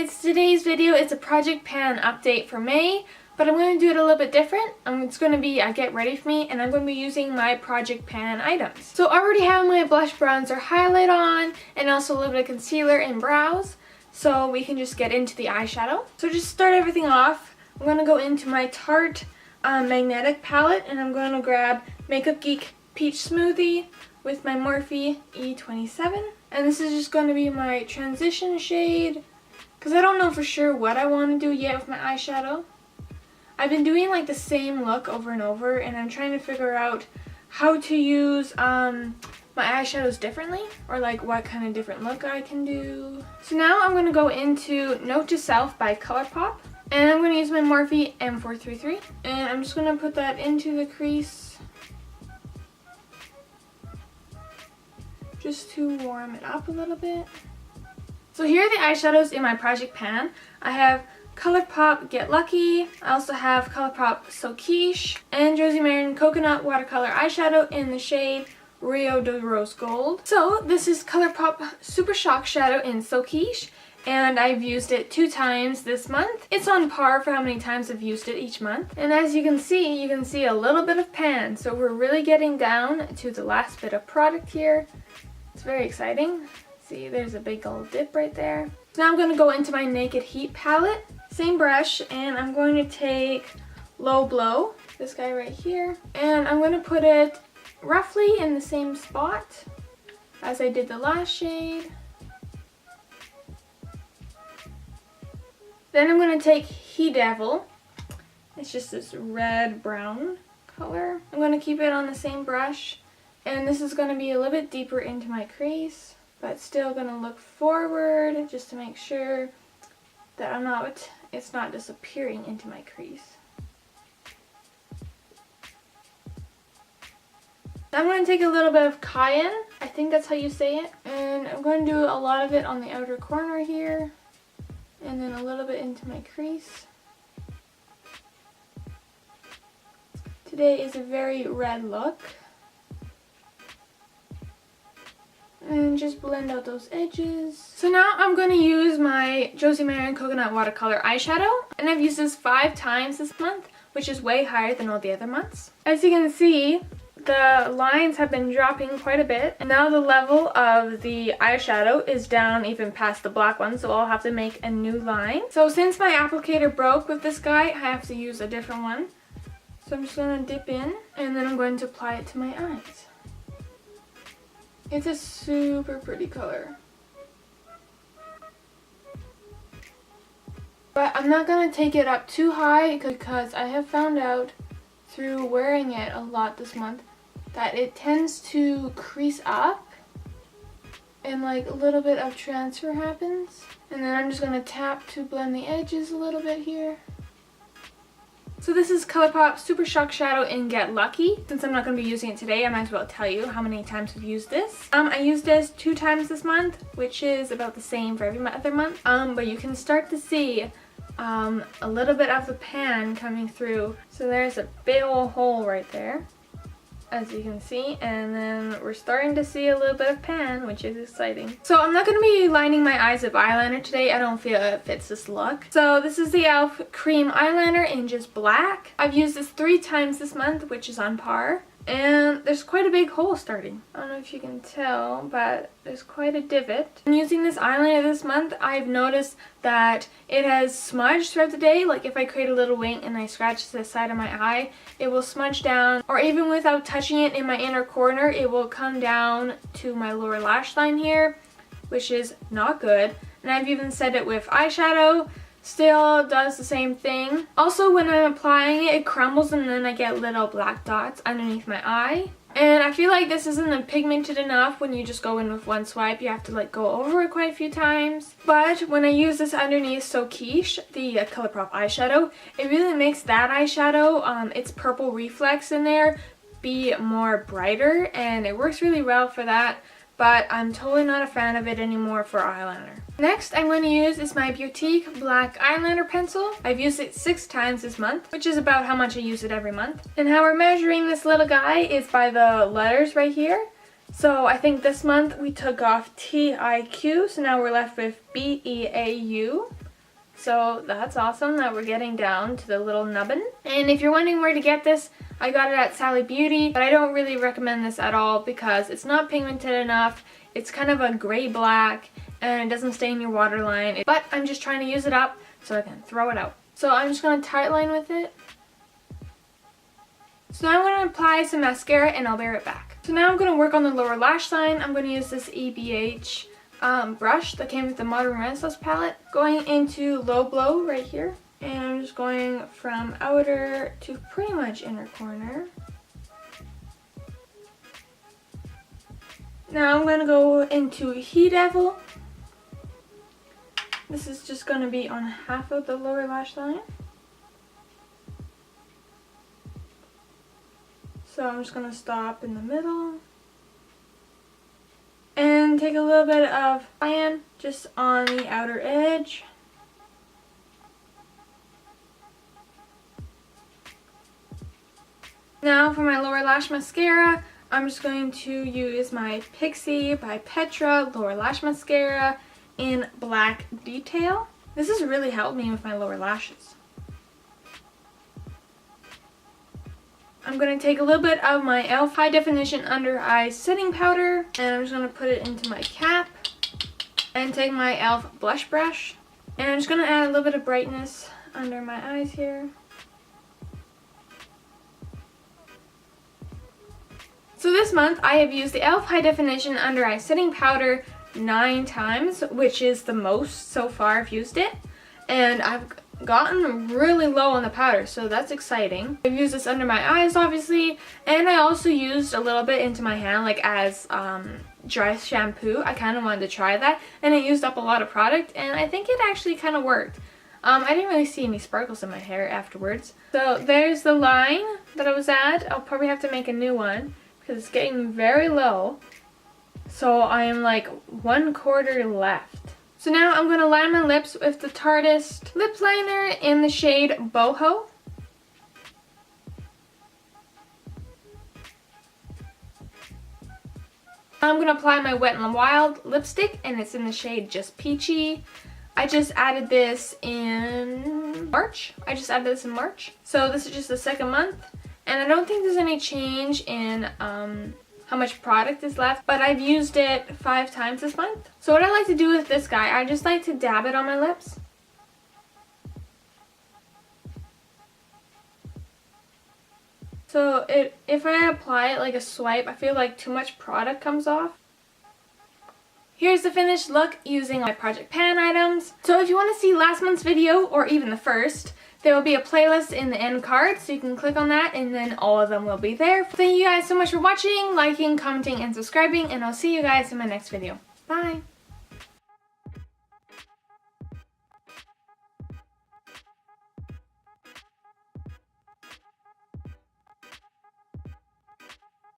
guys, today's video is a project pan update for May, but I'm going to do it a little bit different. It's going to be a get ready for me, and I'm going to be using my project pan items. So I already have my blush bronzer highlight on, and also a little bit of concealer and brows, so we can just get into the eyeshadow. So just start everything off, I'm going to go into my Tarte magnetic palette, and I'm going to grab Makeup Geek Peach Smoothie with my Morphe E27. And this is just going to be my transition shade, because I don't know for sure what I want to do yet with my eyeshadow. I've been doing like the same look over and over, and I'm trying to figure out how to use my eyeshadows differently, or like what kind of different look I can do. So now I'm going to go into Note to Self by ColourPop, and I'm going to use my Morphe M433, and I'm just going to put that into the crease just to warm it up a little bit. So here are the eyeshadows in my project pan. I have ColourPop Get Lucky, I also have ColourPop So Quiche, and Josie Maran Coconut Watercolor Eyeshadow in the shade Rio de Rose Gold. So this is ColourPop Super Shock Shadow in So Quiche, and I've used it 2 times this month. It's on par for how many times I've used it each month. And as you can see a little bit of pan, so we're really getting down to the last bit of product here. It's very exciting. See, there's a big old dip right there. So now I'm going to go into my Naked Heat palette. Same brush, and I'm going to take Low Blow, this guy right here, and I'm going to put it roughly in the same spot as I did the last shade. Then I'm going to take He Devil. It's just this red-brown color. I'm going to keep it on the same brush. And this is going to be a little bit deeper into my crease, but still going to look forward just to make sure that it's not disappearing into my crease. I'm going to take a little bit of Cayenne, I think that's how you say it, and I'm going to do a lot of it on the outer corner here, and then a little bit into my crease. Today is a very red look. And just blend out those edges. So now I'm going to use my Josie Maran Coconut Watercolor Eyeshadow. And I've used this 5 times this month, which is way higher than all the other months. As you can see, the lines have been dropping quite a bit. And now the level of the eyeshadow is down even past the black one, so I'll have to make a new line. So since my applicator broke with this guy, I have to use a different one. So I'm just going to dip in, and then I'm going to apply it to my eyes. It's a super pretty color. But I'm not going to take it up too high because I have found out through wearing it a lot this month that it tends to crease up and like a little bit of transfer happens. And then I'm just going to tap to blend the edges a little bit here. So this is ColourPop Super Shock Shadow in Get Lucky. Since I'm not going to be using it today, I might as well tell you how many times I've used this. I used this 2 times this month, which is about the same for every other month. But you can start to see a little bit of the pan coming through. So there's a big old hole right there, as you can see, and then we're starting to see a little bit of pan, which is exciting. So I'm not going to be lining my eyes with eyeliner today. I don't feel it fits this look. So this is the e.l.f. Cream Eyeliner in just black. I've used this 3 times this month, which is on par. And there's quite a big hole starting. I don't know if you can tell, but there's quite a divot. And using this eyeliner this month, I've noticed that it has smudged throughout the day. Like if I create a little wing and I scratch the side of my eye, it will smudge down. Or even without touching it in my inner corner, it will come down to my lower lash line here, which is not good. And I've even said it with eyeshadow. Still does the same thing. Also, when I'm applying it, it crumbles and then I get little black dots underneath my eye. And I feel like this isn't pigmented enough when you just go in with one swipe. You have to like go over it quite a few times. But when I use this underneath So Quiche, the ColourPop eyeshadow, it really makes that eyeshadow, its purple reflex in there, be more brighter. And it works really well for that. But I'm totally not a fan of it anymore for eyeliner. Next I'm going to use is my Boutique Black Eyeliner Pencil. I've used it 6 times this month, which is about how much I use it every month. And how we're measuring this little guy is by the letters right here. So I think this month we took off TIQ, so now we're left with BEAU. So that's awesome that we're getting down to the little nubbin. And if you're wondering where to get this, I got it at Sally Beauty, but I don't really recommend this at all because it's not pigmented enough. It's kind of a gray black and it doesn't stain your waterline. But I'm just trying to use it up so I can throw it out. So I'm just going to tightline with it. So now I'm going to apply some mascara and I'll be right back. So now I'm going to work on the lower lash line. I'm going to use this EBH brush that came with the Modern Renaissance palette. Going into low blow right here. And I'm just going from outer to pretty much inner corner. Now I'm going to go into He Devil. This is just going to be on half of the lower lash line. So I'm just going to stop in the middle. And take a little bit of cyan just on the outer edge. Now for my lower lash mascara, I'm just going to use my Pixie by Petra Lower Lash Mascara in Black Detail. This has really helped me with my lower lashes. I'm going to take a little bit of my e.l.f. High Definition Under Eye Setting Powder and I'm just going to put it into my cap and take my e.l.f. blush brush and I'm just going to add a little bit of brightness under my eyes here. So this month I have used the e.l.f. High Definition Under Eye Setting Powder 9 times, which is the most so far I've used it. And I've gotten really low on the powder, so that's exciting. I've used this under my eyes obviously, and I also used a little bit into my hand like as dry shampoo. I kind of wanted to try that and it used up a lot of product and I think it actually kind of worked. I didn't really see any sparkles in my hair afterwards. So there's the line that I was at. I'll probably have to make a new one because it's getting very low. So I am like 1/4 left. So now I'm going to line my lips with the Tarteist lip liner in the shade Boho. I'm going to apply my Wet n Wild lipstick and it's in the shade Just Peachy. I just added this in March. So this is just the second month. And I don't think there's any change in how much product is left, but I've used it 5 times this month. So what I like to do with this guy, I just like to dab it on my lips. So if I apply it like a swipe, I feel like too much product comes off. Here's the finished look using my Project Pan items. So if you want to see last month's video, or even the first, there will be a playlist in the end card, so you can click on that and then all of them will be there. Thank you guys so much for watching, liking, commenting, and subscribing, and I'll see you guys in my next video. Bye!